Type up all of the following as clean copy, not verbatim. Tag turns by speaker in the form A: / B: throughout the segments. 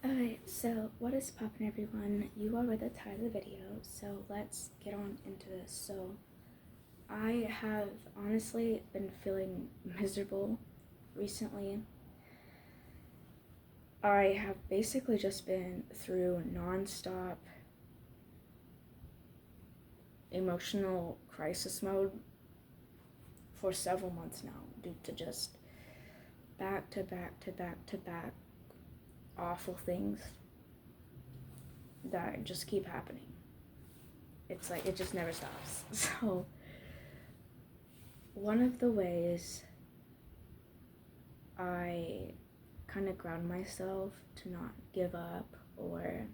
A: Alright, so what is poppin', everyone? You are with the title of the video, so let's get on into this. So I have honestly been feeling miserable recently. I have basically just been through non-stop emotional crisis mode for several months now due to just back to back to back to back awful things that just keep happening. It's like it just never stops. So one of the ways I kind of ground myself to not give up or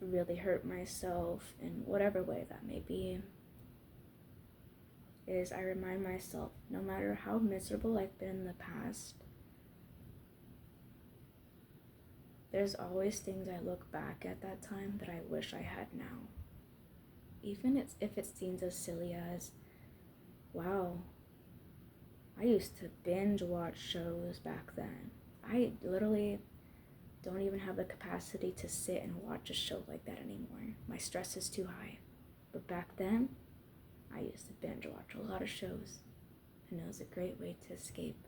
A: really hurt myself in whatever way that may be is I remind myself, no matter how miserable I've been in the past, there's always things I look back at that time that I wish I had now. Even if it seems as silly as, wow, I used to binge watch shows back then. I literally don't even have the capacity to sit and watch a show like that anymore. My stress is too high. But back then, I used to binge watch a lot of shows, and it was a great way to escape.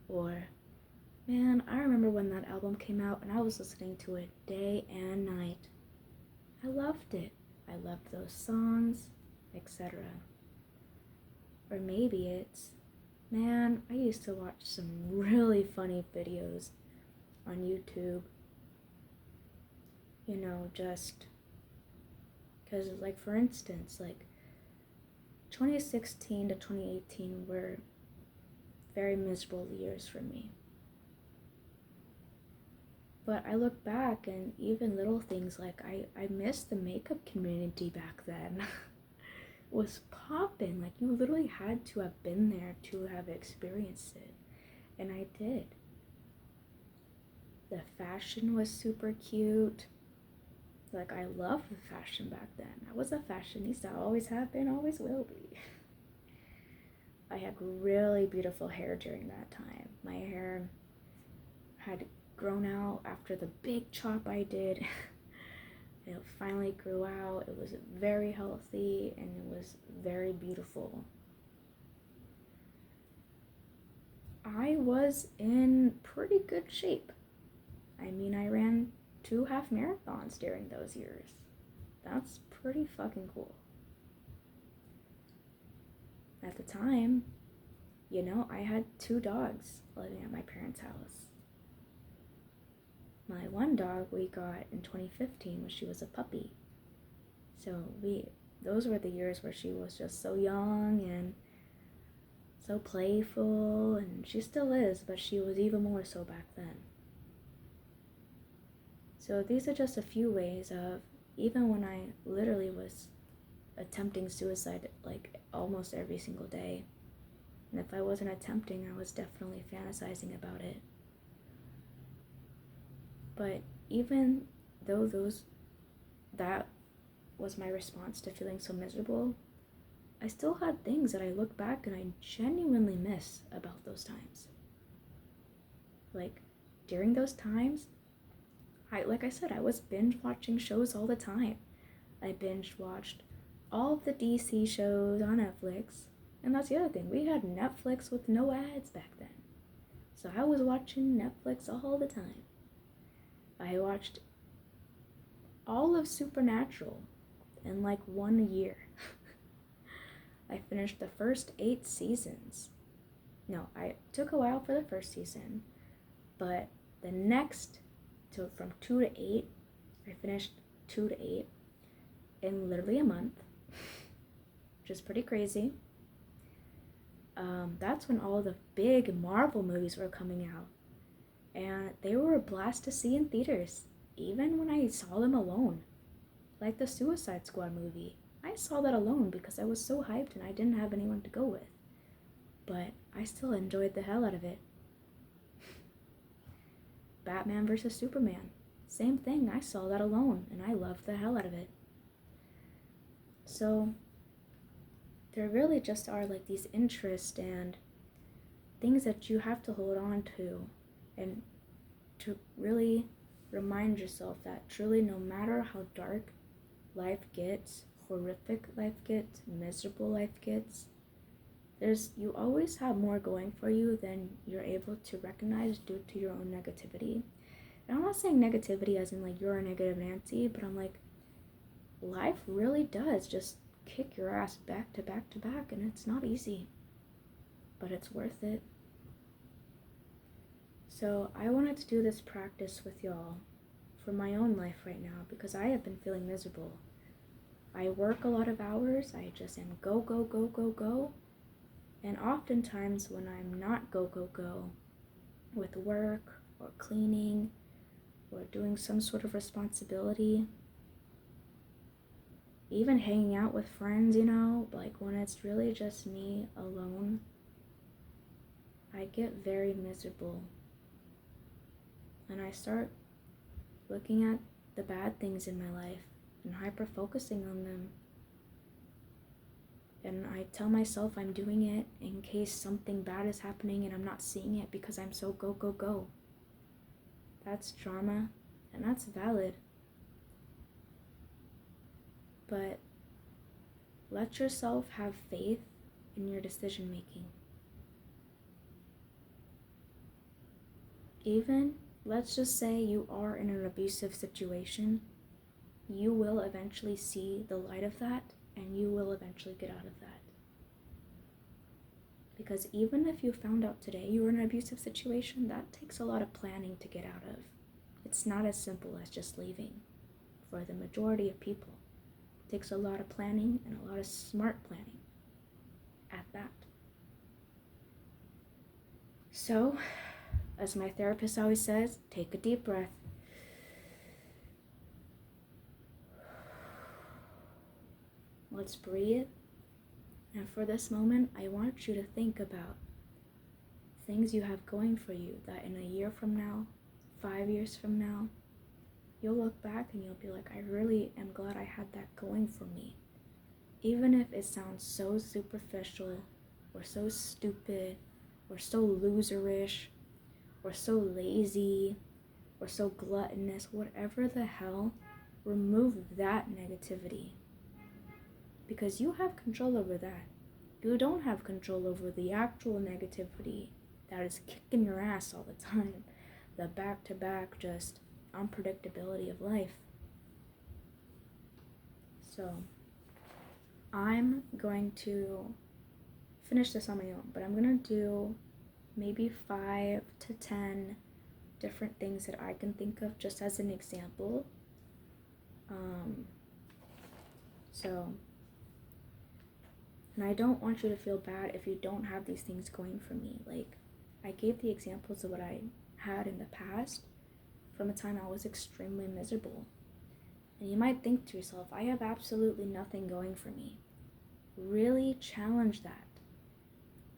A: Or, man, I remember when that album came out and I was listening to it day and night. I loved it. I loved those songs, etc. Or maybe it's, man, I used to watch some really funny videos on YouTube. You know, just because, like, for instance, like 2016 to 2018 were very miserable years for me. But I look back and even little things like I miss the makeup community back then. Was popping. Like, you literally had to have been there to have experienced it. And I did. The fashion was super cute. Like, I loved the fashion back then. I was a fashionista. I always have been, always will be. I had really beautiful hair during that time. My hair had grown out after the big chop I did. It finally grew out. It was very healthy and it was very beautiful. I was in pretty good shape. I mean, I ran 2 half marathons during those years. That's pretty fucking cool. At the time, you know, I had 2 dogs living at my parents' house. My one dog we got in 2015 when she was a puppy. So those were the years where she was just so young and so playful, and she still is, but she was even more so back then. So these are just a few ways of, even when I literally was attempting suicide like almost every single day, and if I wasn't attempting, I was definitely fantasizing about it. But even though that was my response to feeling so miserable, I still had things that I look back and I genuinely miss about those times. Like, during those times, like I said, I was binge watching shows all the time. I binge watched all of the DC shows on Netflix. And that's the other thing, we had Netflix with no ads back then. So I was watching Netflix all the time. I watched all of Supernatural in like 1 year. I finished the first 8 seasons. No, I took a while for the first season, but the next, so from 2 to 8, I finished 2 to 8 in literally a month, which is pretty crazy. That's when all the big Marvel movies were coming out, and they were a blast to see in theaters, even when I saw them alone. Like the Suicide Squad movie. I saw that alone because I was so hyped and I didn't have anyone to go with. But I still enjoyed the hell out of it. Batman vs. Superman. Same thing, I saw that alone and I loved the hell out of it. So, there really just are like these interests and things that you have to hold on to and to really remind yourself that truly, no matter how dark life gets, horrific life gets, miserable life gets, you always have more going for you than you're able to recognize due to your own negativity. And I'm not saying negativity as in like you're a negative Nancy, but I'm like, life really does just kick your ass back to back to back, and it's not easy, but it's worth it. So I wanted to do this practice with y'all for my own life right now because I have been feeling miserable. I work a lot of hours, I just am go, go, go, go, go. And oftentimes when I'm not go, go, go with work or cleaning or doing some sort of responsibility, even hanging out with friends, like when it's really just me alone, I get very miserable. And I start looking at the bad things in my life and hyper-focusing on them. And I tell myself I'm doing it in case something bad is happening and I'm not seeing it because I'm so go, go, go. That's drama, and that's valid. But let yourself have faith in your decision making. Even, let's just say you are in an abusive situation, you will eventually see the light of that and you will eventually get out of that. Because even if you found out today you were in an abusive situation, that takes a lot of planning to get out of. It's not as simple as just leaving. For the majority of people, it takes a lot of planning and a lot of smart planning at that. So, as my therapist always says, take a deep breath. Let's breathe. And for this moment, I want you to think about things you have going for you that in a year from now, 5 years from now, you'll look back and you'll be like, I really am glad I had that going for me. Even if it sounds so superficial or so stupid or so loserish or so lazy or so gluttonous, whatever the hell, remove that negativity. Because you have control over that. You don't have control over the actual negativity that is kicking your ass all the time. The back-to-back just unpredictability of life. So, I'm going to finish this on my own, but I'm going to do maybe 5 to 10 different things that I can think of just as an example. And I don't want you to feel bad if you don't have these things going for me. Like, I gave the examples of what I had in the past from a time I was extremely miserable. And you might think to yourself, I have absolutely nothing going for me. Really challenge that.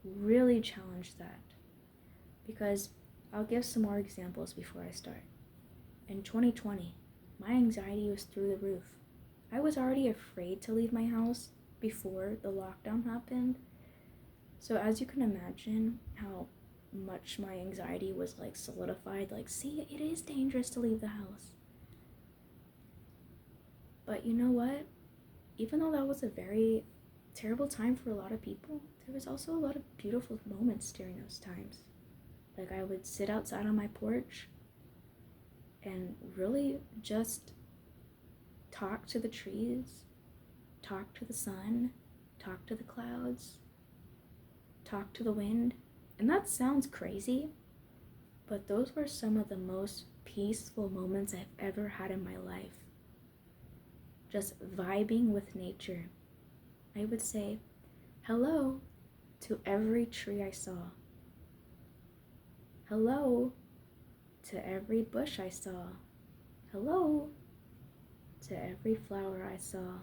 A: Really challenge that. Because I'll give some more examples before I start. In 2020, my anxiety was through the roof. I was already afraid to leave my house before the lockdown happened. So as you can imagine how much my anxiety was like solidified, like, see, it is dangerous to leave the house. But you know what? Even though that was a very terrible time for a lot of people, there was also a lot of beautiful moments during those times. Like, I would sit outside on my porch and really just talk to the trees, talk to the sun, talk to the clouds, talk to the wind. And that sounds crazy, but those were some of the most peaceful moments I've ever had in my life. Just vibing with nature. I would say hello to every tree I saw. Hello to every bush I saw. Hello to every flower I saw.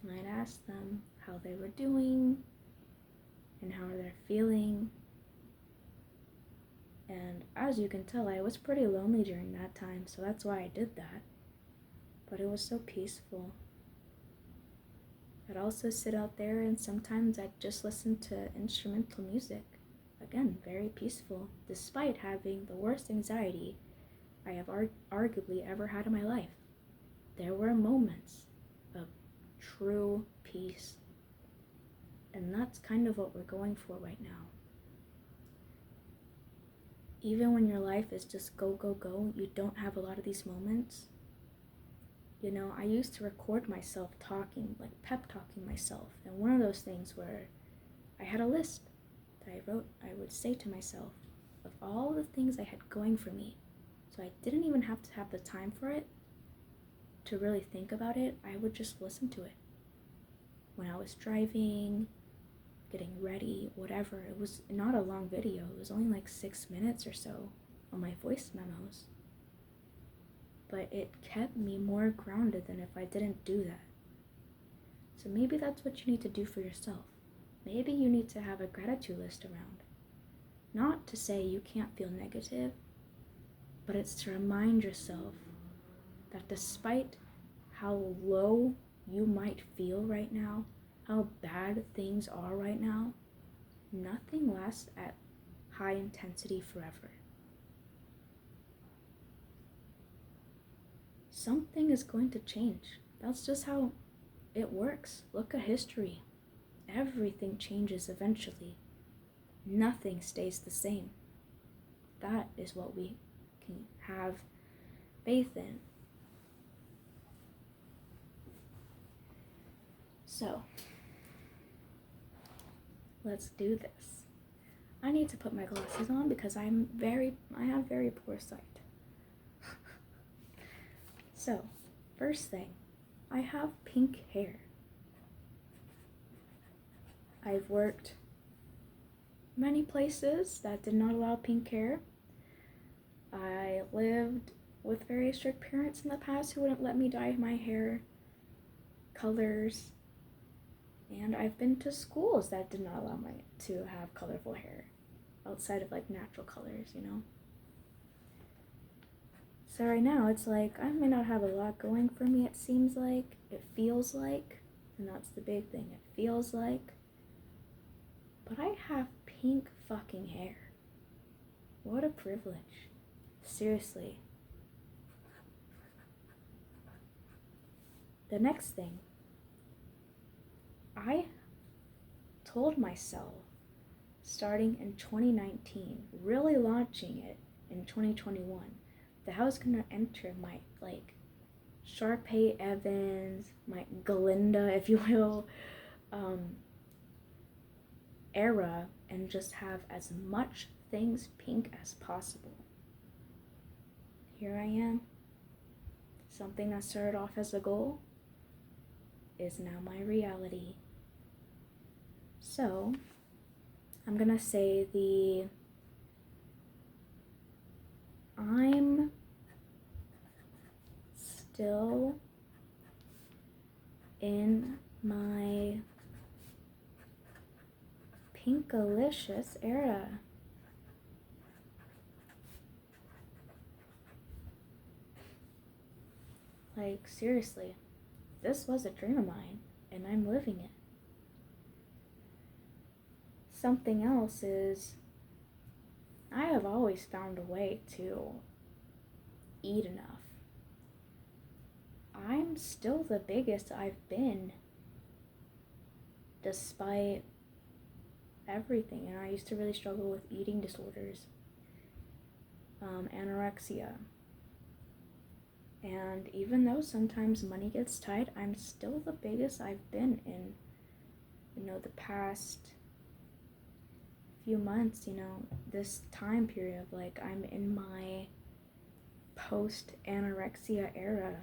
A: And I'd ask them how they were doing and how they're feeling. And as you can tell, I was pretty lonely during that time, so that's why I did that. But it was so peaceful. I'd also sit out there and sometimes I'd just listen to instrumental music. again, very peaceful, despite having the worst anxiety I have arguably ever had in my life. There were moments of true peace. And that's kind of what we're going for right now. Even when your life is just go, go, go, you don't have a lot of these moments. You know, I used to record myself talking, like pep talking myself. And one of those things where I had a list that I wrote, I would say to myself of all the things I had going for me. So I didn't even have to have the time for it to really think about it. I would just listen to it. When I was driving, getting ready, whatever. It was not a long video. It was only like 6 minutes or so on my voice memos. But it kept me more grounded than if I didn't do that. So maybe that's what you need to do for yourself. Maybe you need to have a gratitude list around. Not to say you can't feel negative, but it's to remind yourself that despite how low you might feel right now, how bad things are right now, nothing lasts at high intensity forever. Something is going to change. That's just how it works. Look at history. Everything changes eventually. Nothing stays the same. That is what we can have faith in. So, let's do this. I need to put my glasses on because I have very poor sight. So, first thing, I have pink hair. I've worked many places that did not allow pink hair. I lived with very strict parents in the past who wouldn't let me dye my hair colors. And I've been to schools that did not allow me to have colorful hair outside of like natural colors, you know? So right now it's like I may not have a lot going for me, it seems like, it feels like, and that's the big thing, it feels like. But I have pink fucking hair. What a privilege. Seriously. The next thing, I told myself, starting in 2019, really launching it in 2021, that I was gonna enter my, like, Sharpay Evans, my Glinda, if you will, era, and just have as much things pink as possible. Here I am. Something that started off as a goal is now my reality. So, I'm gonna say I'm still in my Pinkalicious era. Like, seriously, this was a dream of mine, and I'm living it. Something else is, I have always found a way to eat enough. I'm still the biggest I've been, despite everything. And I used to really struggle with eating disorders, anorexia. And even though sometimes money gets tight, I'm still the biggest I've been in, the past few months, this time period of like, I'm in my post-anorexia era,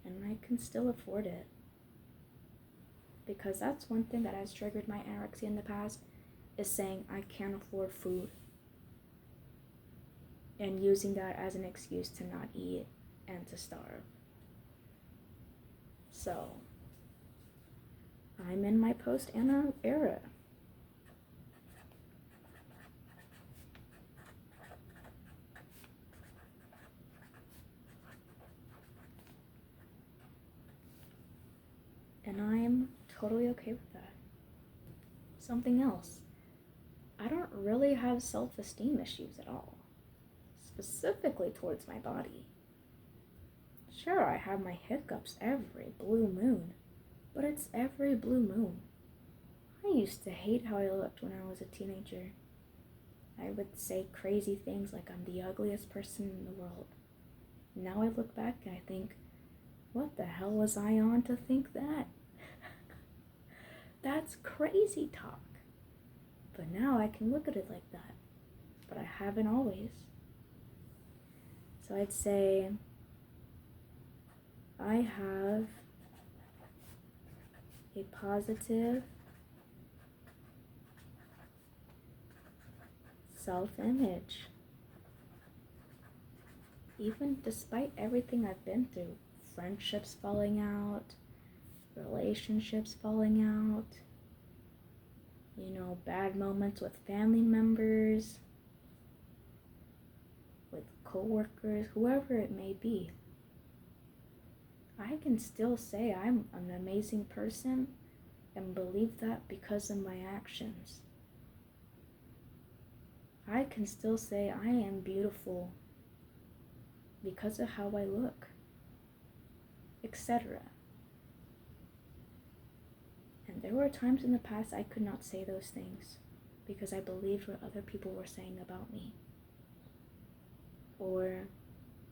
A: and I can still afford it. Because that's one thing that has triggered my anorexia in the past, is saying I can't afford food. And using that as an excuse to not eat and to starve. So, I'm in my post-ano era. And I'm totally okay with that. Something else. I don't really have self-esteem issues at all, specifically towards my body. Sure, I have my hiccups every blue moon, but it's every blue moon. I used to hate how I looked when I was a teenager. I would say crazy things like I'm the ugliest person in the world. Now I look back and I think, what the hell was I on to think that? That's crazy talk. But now I can look at it like that. But I haven't always. So I'd say I have a positive self-image. Even despite everything I've been through, friendships falling out, relationships falling out, bad moments with family members, with coworkers, whoever it may be. I can still say I'm an amazing person and believe that because of my actions. I can still say I am beautiful because of how I look, etc. And there were times in the past I could not say those things because I believed what other people were saying about me, or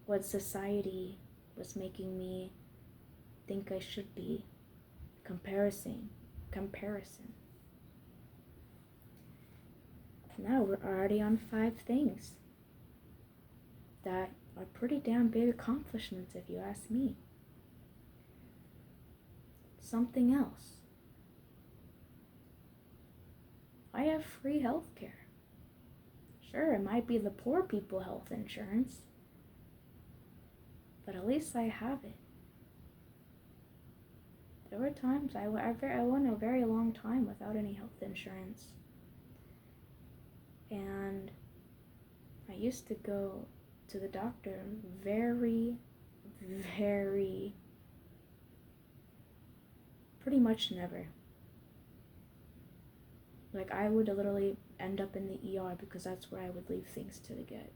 A: what society was making me think I should be. Comparison. Now we're already on 5 things that are pretty damn big accomplishments if you ask me. Something else. I have free health care. Sure, it might be the poor people health insurance, but at least I have it. There were times I went a very long time without any health insurance. And I used to go to the doctor very, pretty much never. Like, I would literally end up in the ER because that's where I would leave things to get.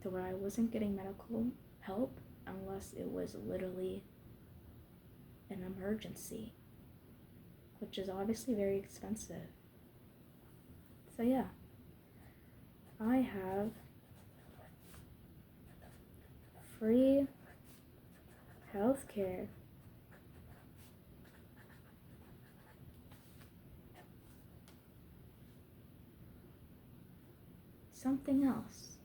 A: To where I wasn't getting medical help unless it was literally an emergency, which is obviously very expensive. So yeah, I have free healthcare. Something else.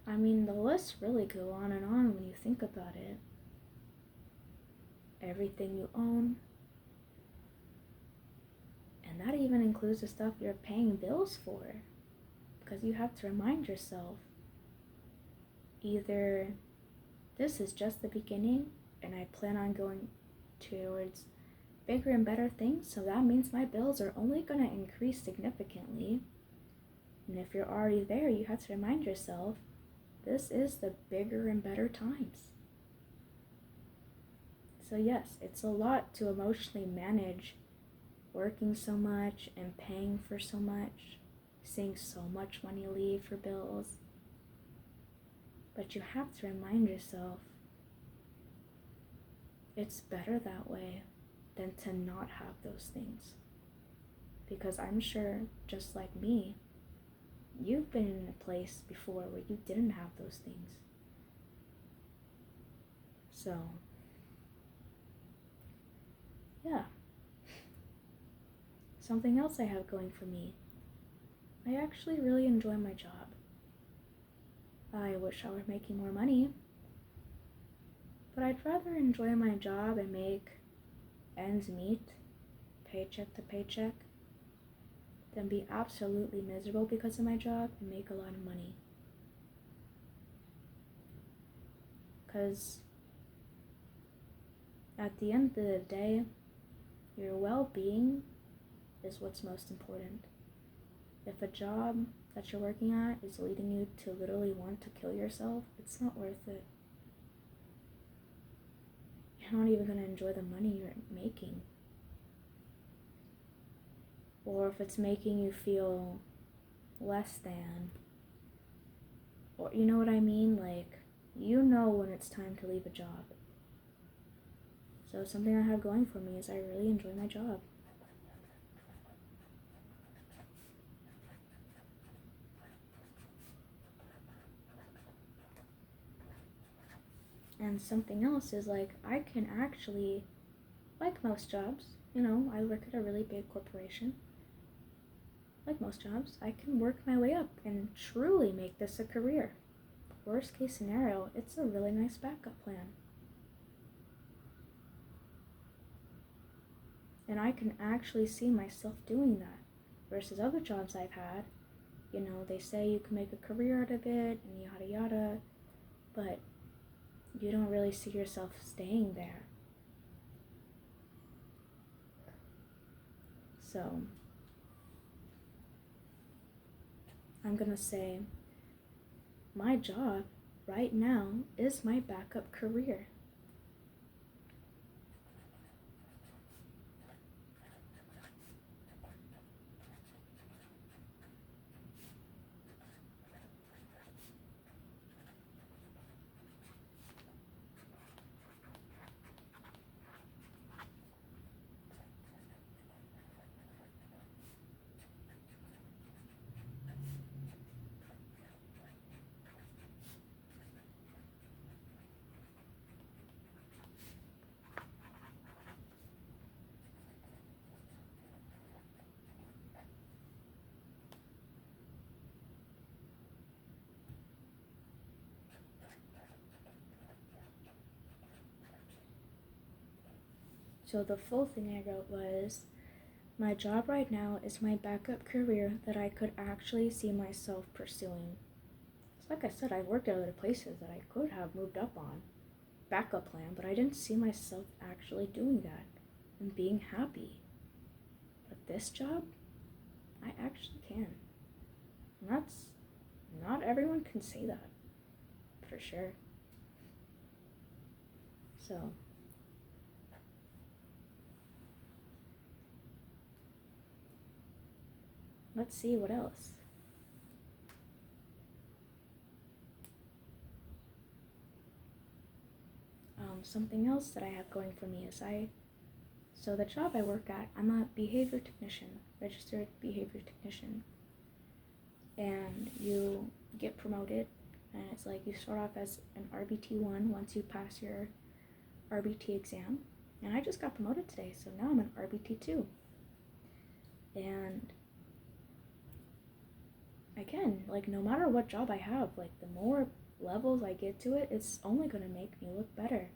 A: I mean, the lists really go on and on when you think about it. Everything you own. And that even includes the stuff you're paying bills for. Because you have to remind yourself, either this is just the beginning and I plan on going towards bigger and better things, so that means my bills are only going to increase significantly. And if you're already there, you have to remind yourself, this is the bigger and better times. So yes, it's a lot to emotionally manage working so much and paying for so much, seeing so much money leave for bills. But you have to remind yourself, it's better that way than to not have those things. Because I'm sure, just like me, you've been in a place before where you didn't have those things. So, yeah. Something else I have going for me. I actually really enjoy my job. I wish I were making more money, but I'd rather enjoy my job and make ends meet, paycheck to paycheck, than be absolutely miserable because of my job and make a lot of money. Because at the end of the day, your well-being is what's most important. If a job that you're working at is leading you to literally want to kill yourself, it's not worth it. You're not even going to enjoy the money you're making. or if it's making you feel less than, or you know what I mean? Like, you know when it's time to leave a job. So something I have going for me is I really enjoy my job. And something else is like, I can actually, like most jobs, you know, I work at a really big corporation. Like most jobs, I can work my way up and truly make this a career. Worst case scenario, it's a really nice backup plan. And I can actually see myself doing that. Versus other jobs I've had, you know, they say you can make a career out of it and yada yada, but you don't really see yourself staying there. So, I'm gonna say my job right now is my backup career. So the full thing I wrote was, my job right now is my backup career that I could actually see myself pursuing. So like I said, I've worked at other places that I could have moved up on, backup plan, but I didn't see myself actually doing that and being happy. But this job, I actually can. And that's, not everyone can say that, for sure. So, let's see what else. Something else that I have going for me is so the job I work at, I'm a behavior technician, registered behavior technician. And you get promoted, and it's like you start off as an RBT1 once you pass your RBT exam. And I just got promoted today, so now I'm an RBT2. And again, like no matter what job I have, like the more levels I get to it, it's only going to make me look better.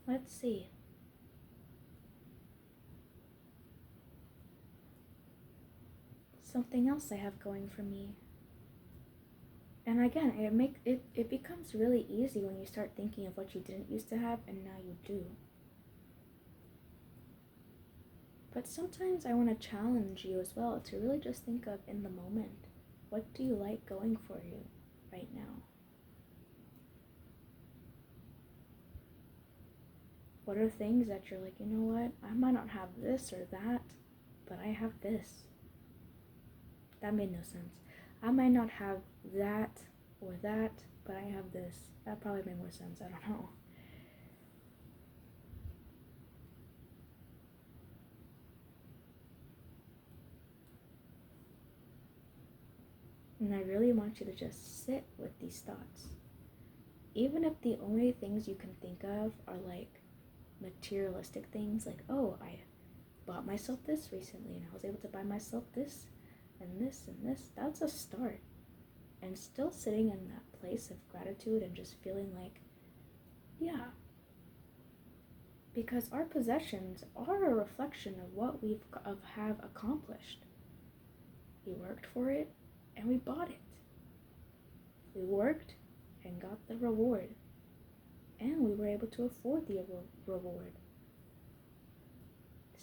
A: Let's see. Something else I have going for me. And again, it becomes really easy when you start thinking of what you didn't used to have and now you do. But sometimes I want to challenge you as well to really just think of in the moment, what do you like going for you right now? What are things that you're like, you know what, I might not have this or that, but I have this. That made no sense. I might not have that or that, but I have this. That probably made more sense. I don't know. And I really want you to just sit with these thoughts. Even if the only things you can think of are like materialistic things, like, oh, I bought myself this recently and I was able to buy myself this and this and this, that's a start. And still sitting in that place of gratitude and just feeling like, yeah, because our possessions are a reflection of what we have accomplished. We worked for it and we bought it. We worked and got the reward, and we were able to afford the reward.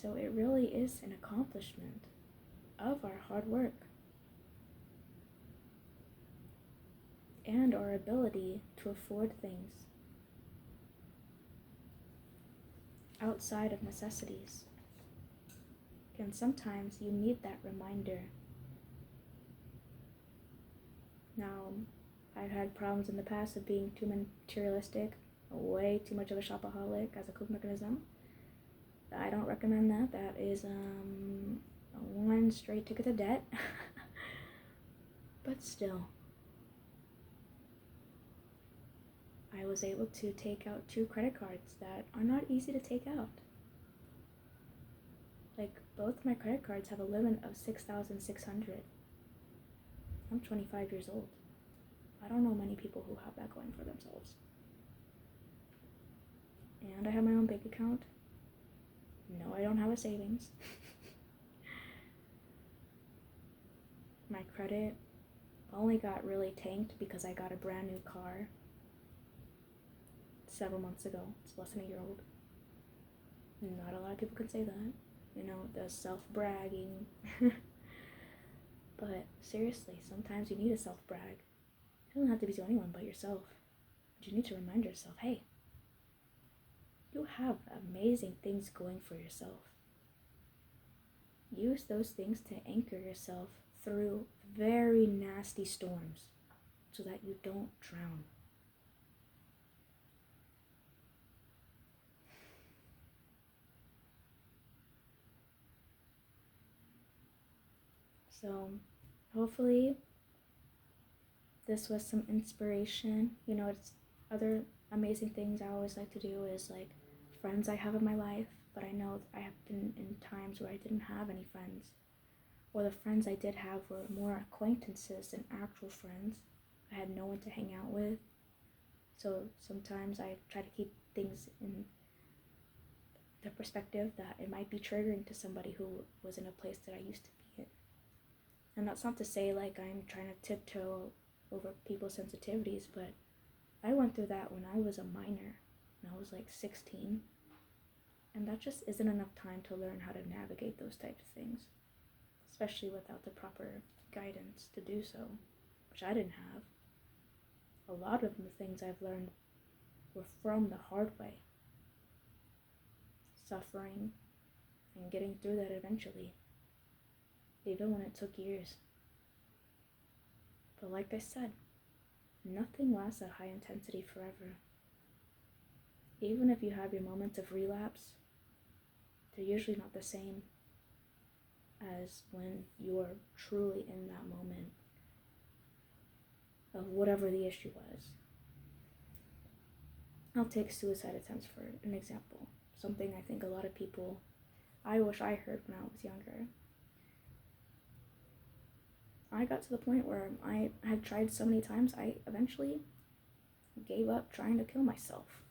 A: So it really is an accomplishment of our hard work and our ability to afford things outside of necessities. And sometimes you need that reminder. Now, I've had problems in the past of being too materialistic, way too much of a shopaholic as a coping mechanism. I don't recommend that. That is one straight ticket to debt. But still, I was able to take out 2 credit cards that are not easy to take out. Like, both my credit cards have a limit of $6,600. I'm 25 years old. I don't know many people who have that going for themselves. And I have my own bank account. No, I don't have a savings. My credit only got really tanked because I got a brand new car several months ago. It's less than a year old. Not a lot of people can say that. You know, the self-bragging. But seriously, sometimes you need to self-brag. It doesn't have to be to anyone but yourself. But you need to remind yourself, hey, you have amazing things going for yourself. Use those things to anchor yourself through very nasty storms so that you don't drown. So hopefully this was some inspiration. You know, it's other amazing things I always like to do is like friends I have in my life, but I know I have been in times where I didn't have any friends, or the friends I did have were more acquaintances than actual friends. I had no one to hang out with. So sometimes I try to keep things in the perspective that it might be triggering to somebody who was in a place that I used to be in. And that's not to say like I'm trying to tiptoe over people's sensitivities, but I went through that when I was a minor, when I was like 16, and that just isn't enough time to learn how to navigate those types of things, especially without the proper guidance to do so, which I didn't have. A lot of the things I've learned were from the hard way, suffering and getting through that eventually, even when it took years. But like I said, nothing lasts at high intensity forever. Even if you have your moments of relapse, they're usually not the same as when you are truly in that moment of whatever the issue was. I'll take suicide attempts for an example. Something I think a lot of people, I wish I heard when I was younger. I got to the point where I had tried so many times, I eventually gave up trying to kill myself.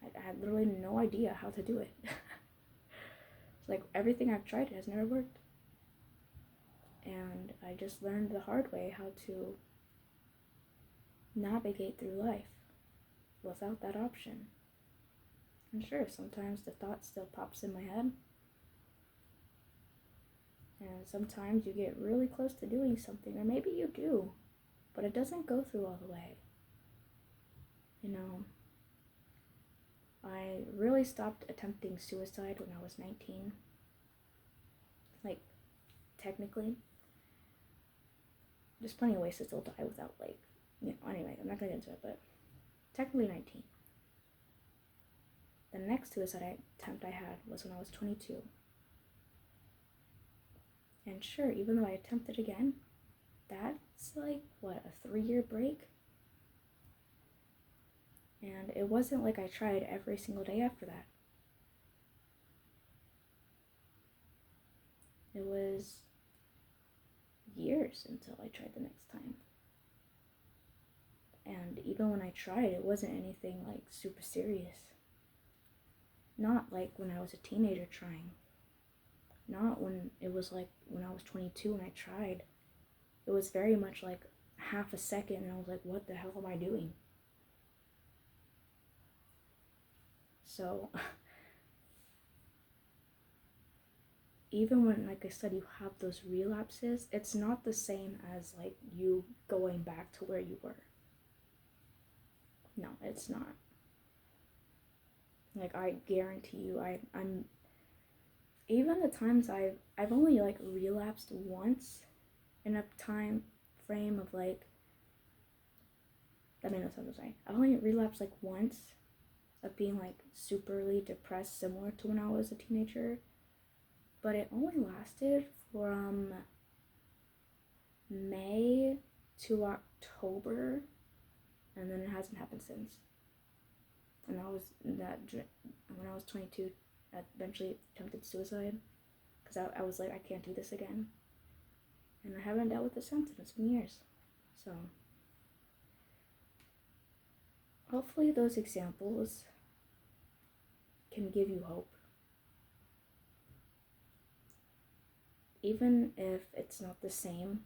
A: I had literally no idea how to do it. It's like everything I've tried has never worked. And I just learned the hard way how to navigate through life without that option. And sure, sometimes the thought still pops in my head. And sometimes you get really close to doing something, or maybe you do, but it doesn't go through all the way. You know, I really stopped attempting suicide when I was 19. Like, technically, there's plenty of ways to still die without, like, you know, anyway, I'm not gonna get into it, but technically 19. The next suicide attempt I had was when I was 22. And sure, even though I attempted again, that's like, what, a 3-year break? And it wasn't like I tried every single day after that. It was years until I tried the next time. And even when I tried, it wasn't anything like super serious. Not like when I was a teenager trying. Not when it was like when I was 22 and I tried. It was very much like half a second and I was like, what the hell am I doing? So even when, like I said, you have those relapses, it's not the same as like you going back to where you were. No, it's not. Like, I guarantee you, I'm even the times I've only like relapsed once in a time frame of like, that made no sense. I'm sorry. I've only relapsed like once of being like superly depressed, similar to when I was a teenager, but it only lasted from May to October, and then it hasn't happened since. And I was that when I was 22, I eventually attempted suicide because I was like, I can't do this again, and I haven't dealt with it since. It's been years, so hopefully those examples can give you hope, even if it's not the same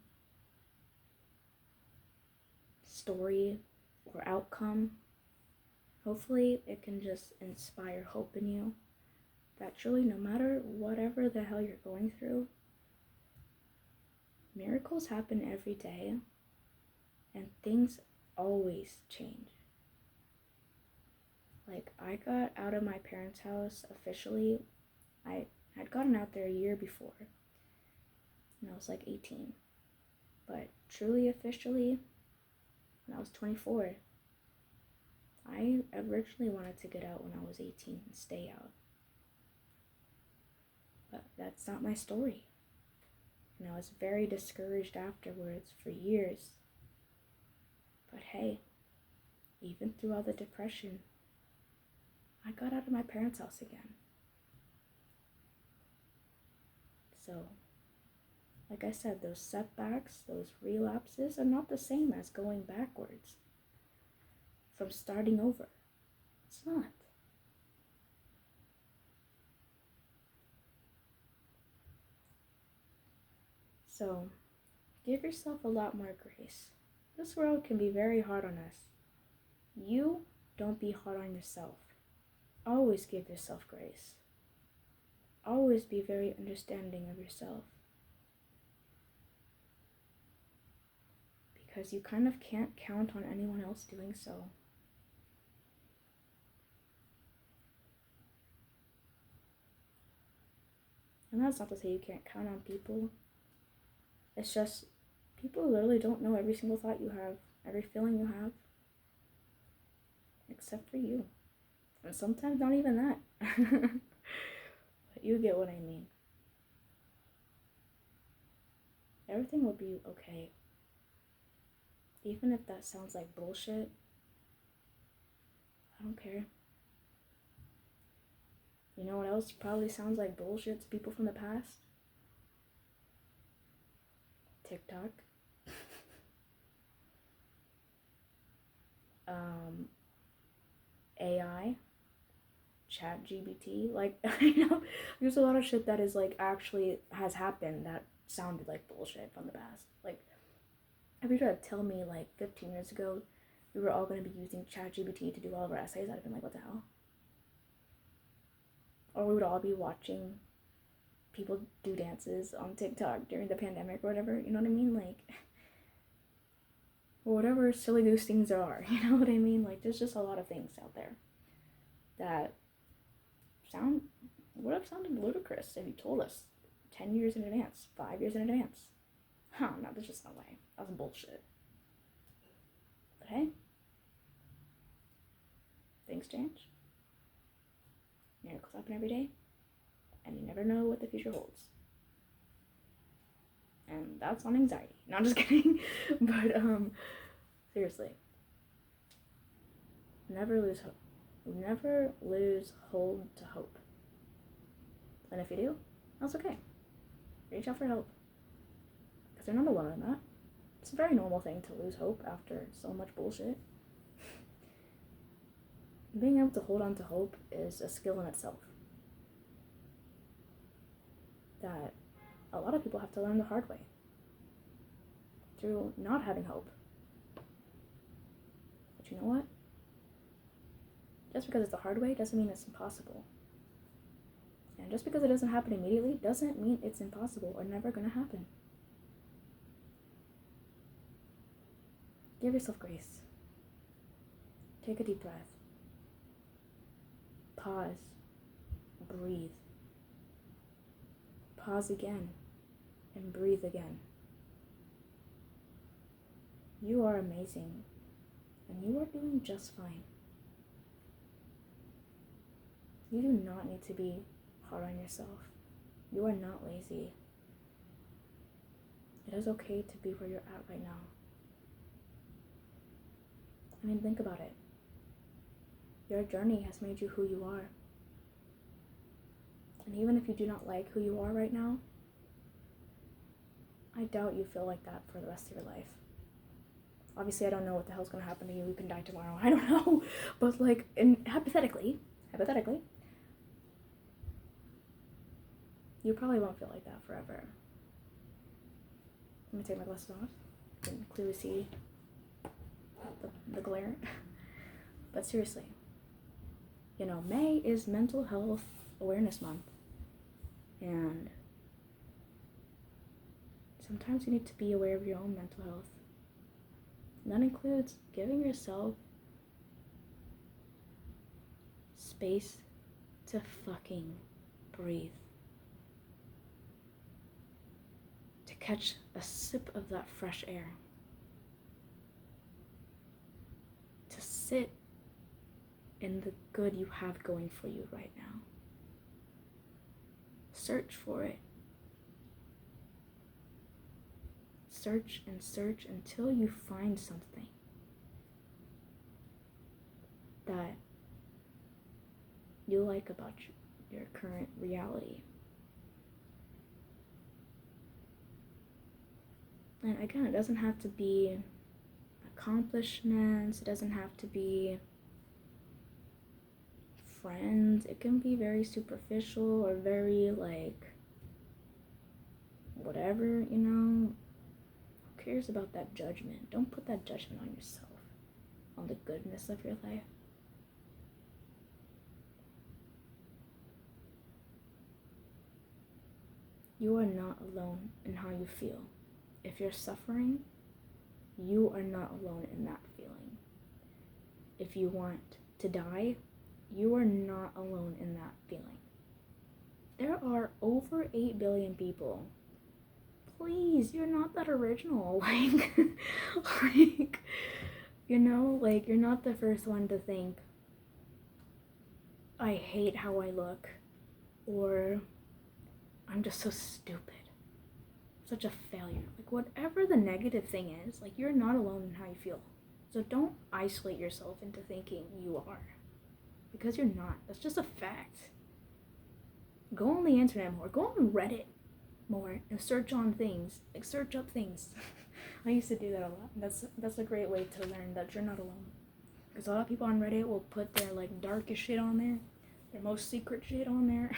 A: story or outcome. Hopefully it can just inspire hope in you that truly, no matter whatever the hell you're going through, miracles happen every day and things always change. Like, I got out of my parents' house officially. I had gotten out there a year before, and I was like 18. But truly, officially, when I was 24. I originally wanted to get out when I was 18 and stay out. But that's not my story. And I was very discouraged afterwards for years. But hey, even through all the depression, I got out of my parents' house again. So, like I said, those setbacks, those relapses are not the same as going backwards, from starting over. It's not. So, give yourself a lot more grace. This world can be very hard on us. You don't be hard on yourself. Always give yourself grace. Always be very understanding of yourself. Because you kind of can't count on anyone else doing so. And that's not to say you can't count on people. It's just, people literally don't know every single thought you have, every feeling you have, except for you. And sometimes not even that. But you get what I mean. Everything will be okay. Even if that sounds like bullshit, I don't care. You know what else probably sounds like bullshit to people from the past? TikTok. AI. ChatGPT. Like, you know, there's a lot of shit that is like actually has happened that sounded like bullshit from the past. Like, if you tried to tell me like 15 years ago we were all going to be using ChatGPT to do all of our essays, I'd have been like, what the hell? Or we would all be watching people do dances on TikTok during the pandemic or whatever, you know what I mean? Like, or whatever silly goose things there are, you know what I mean? Like, there's just a lot of things out there that would have sounded ludicrous if you told us 10 years in advance, 5 years in advance. No, there's just no way. That's bullshit. But hey, things change. Miracles happen every day, and you never know what the future holds. And that's on anxiety. No, I'm just kidding. But seriously, never lose hope. Never lose hold to hope. And if you do, that's okay. Reach out for help. Because you're not alone in that. It's a very normal thing to lose hope after so much bullshit. Being able to hold on to hope is a skill in itself that a lot of people have to learn the hard way through not having hope. But you know what? Just because it's the hard way doesn't mean it's impossible. And just because it doesn't happen immediately doesn't mean it's impossible or never gonna happen. Give yourself grace. Take a deep breath. Pause. Breathe. Pause again and breathe again. You are amazing and you are doing just fine. You do not need to be hard on yourself. You are not lazy. It is okay to be where you're at right now. I mean, think about it. Your journey has made you who you are. And even if you do not like who you are right now, I doubt you feel like that for the rest of your life. Obviously, I don't know what the hell's gonna happen to you. You can die tomorrow. I don't know. But like, hypothetically, you probably won't feel like that forever. Let me take my glasses off. You can clearly see the glare. But seriously, you know, May is Mental Health Awareness Month. And sometimes you need to be aware of your own mental health. And that includes giving yourself space to fucking breathe. To catch a sip of that fresh air. To sit in the good you have going for you right now. Search for it. Search and search until you find something that you like about your current reality. And again, it doesn't have to be accomplishments, it doesn't have to be friends, it can be very superficial or very like whatever, you know. Who cares about that judgment? Don't put that judgment on yourself, on the goodness of your life. You are not alone in how you feel. If you're suffering, you are not alone in that feeling. If you want to die, you are not alone in that feeling. There are over 8 billion people. Please, you're not that original. Like, you know, like, you're not the first one to think, I hate how I look, or I'm just so stupid, such a failure. Like, whatever the negative thing is, like, you're not alone in how you feel. So don't isolate yourself into thinking you are, because you're not. That's just a fact. Go on the internet more. Go on Reddit more and search on things. Like, search up things. I used to do that a lot. That's a great way to learn that you're not alone. Because a lot of people on Reddit will put their like darkest shit on there, their most secret shit on there.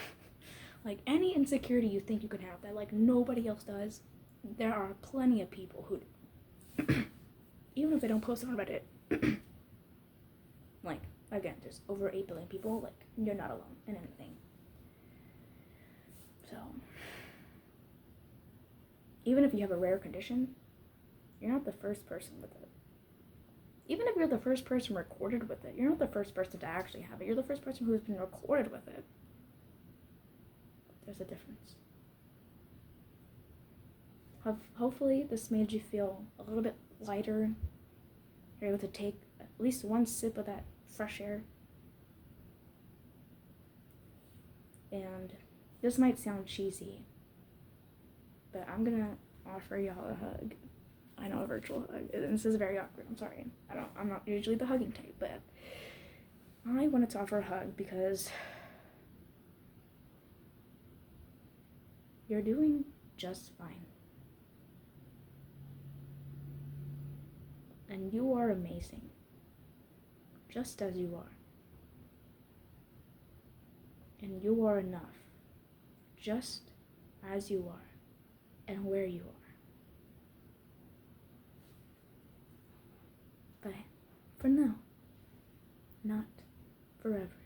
A: Like any insecurity you think you could have that like nobody else does, there are plenty of people who do. Even if they don't post it on Reddit. Like, again, there's over 8 billion people. Like, you're not alone in anything. So, even if you have a rare condition, you're not the first person with it. Even if you're the first person recorded with it, you're not the first person to actually have it. You're the first person who's been recorded with it. There's a difference. Hopefully this made you feel a little bit lighter. You're able to take at least one sip of that fresh air. And this might sound cheesy, but I'm gonna offer y'all a hug. I know, a virtual hug. And this is very awkward. I'm sorry. I'm not usually the hugging type, but I wanted to offer a hug because you're doing just fine. And you are amazing, just as you are. And you are enough, just as you are, and where you are. But for now, not forever.